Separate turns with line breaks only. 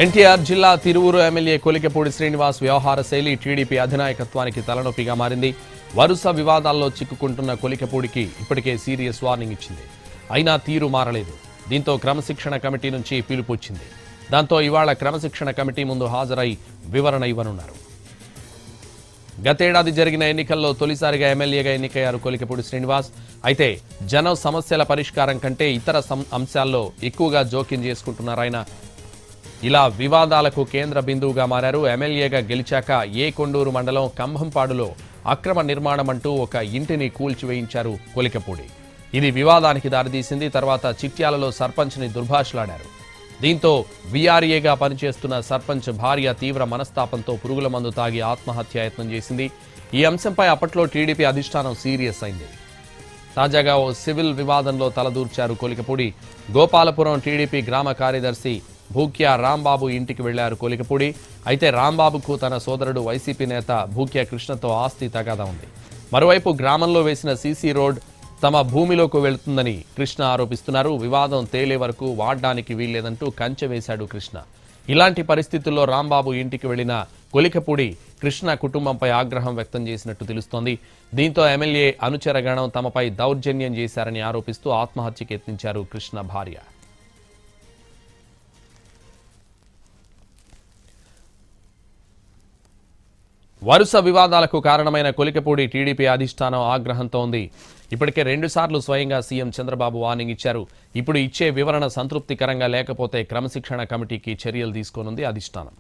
ఎన్టీఆర్ జిల్లా తిరువూరు ఎమ్మెల్యే కొలికెపూడి శ్రీనివాస్ వ్యవహార శైలి టీడీపీ అధినాయకత్వానికి తలనొప్పిగా మారింది. వరుస వివాదాల్లో చిక్కుకుంటున్న కొలికెపూడికి ఇప్పటికే సీరియస్ వార్నింగ్ ఇచ్చింది. అయినా తీరు మారలేదు. దీంతో క్రమశిక్షణ కమిటీ నుంచి పిలుపు వచ్చింది. దాంతో ఇవాళ క్రమశిక్షణ కమిటీ ముందు హాజరై వివరణ ఇవ్వనున్నారు. గతేడాది జరిగిన ఎన్నికల్లో తొలిసారిగా ఎమ్మెల్యేగా ఎన్నికయ్యారు కొలికెపూడి శ్రీనివాస్. అయితే జనం సమస్యల పరిష్కారం కంటే ఇతర అంశాల్లో ఎక్కువగా జోక్యం చేసుకుంటున్నారాయన. ఇలా వివాదాలకు కేంద్ర బిందువుగా మారారు. ఎమ్మెల్యేగా గెలిచాక ఏ కొండూరు మండలం కంభంపాడులో అక్రమ నిర్మాణం అంటూ ఒక ఇంటిని కూల్చివేయించారు కొలికెపూడి. ఇది వివాదానికి దారితీసింది. తర్వాత చిట్యాలలో సర్పంచ్ని దుర్భాషలాడారు. దీంతో వీఆర్ఏగా పనిచేస్తున్న సర్పంచ్ భార్య తీవ్ర మనస్తాపంతో పురుగుల మందు తాగి ఆత్మహత్యాయత్నం చేసింది. ఈ అంశంపై అప్పట్లో టీడీపీ అధిష్టానం సీరియస్ అయింది. తాజాగా ఓ సివిల్ వివాదంలో తలదూర్చారు కొలికెపూడి. గోపాలపురం టీడీపీ గ్రామ కార్యదర్శి భూక్యా రాంబాబు ఇంటికి వెళ్లారు కొలికెపూడి. అయితే రాంబాబుకు తన సోదరుడు వైసీపీ నేత భూక్యా కృష్ణతో ఆస్తి తగాదా ఉంది. మరోవైపు గ్రామంలో వేసిన సీసీ రోడ్ తమ భూమిలోకి వెళుతుందని కృష్ణ ఆరోపిస్తున్నారు. వివాదం తేలే వరకు వాడడానికి వీల్లేదంటూ కంచె వేశాడు కృష్ణ. ఇలాంటి పరిస్థితుల్లో రాంబాబు ఇంటికి వెళ్లిన కొలికెపూడి కృష్ణ కుటుంబంపై ఆగ్రహం వ్యక్తం చేసినట్టు తెలుస్తోంది. దీంతో ఎమ్మెల్యే అనుచరగణం తమపై దౌర్జన్యం చేశారని ఆరోపిస్తూ ఆత్మహత్యకు యత్నించారు కృష్ణ భార్య. వరుస వివాదాలకు కారణమైన కొలికెపూడి టీడీపీ అధిష్టానం ఆగ్రహంతో ఉంది. ఇప్పటికే 2 సార్లు స్వయంగా సీఎం చంద్రబాబు వార్నింగ్ ఇచ్చారు. ఇప్పుడు ఇచ్చే వివరణ సంతృప్తికరంగా లేకపోతే క్రమశిక్షణ కమిటీకి చర్యలు తీసుకోనుంది అధిష్టానం.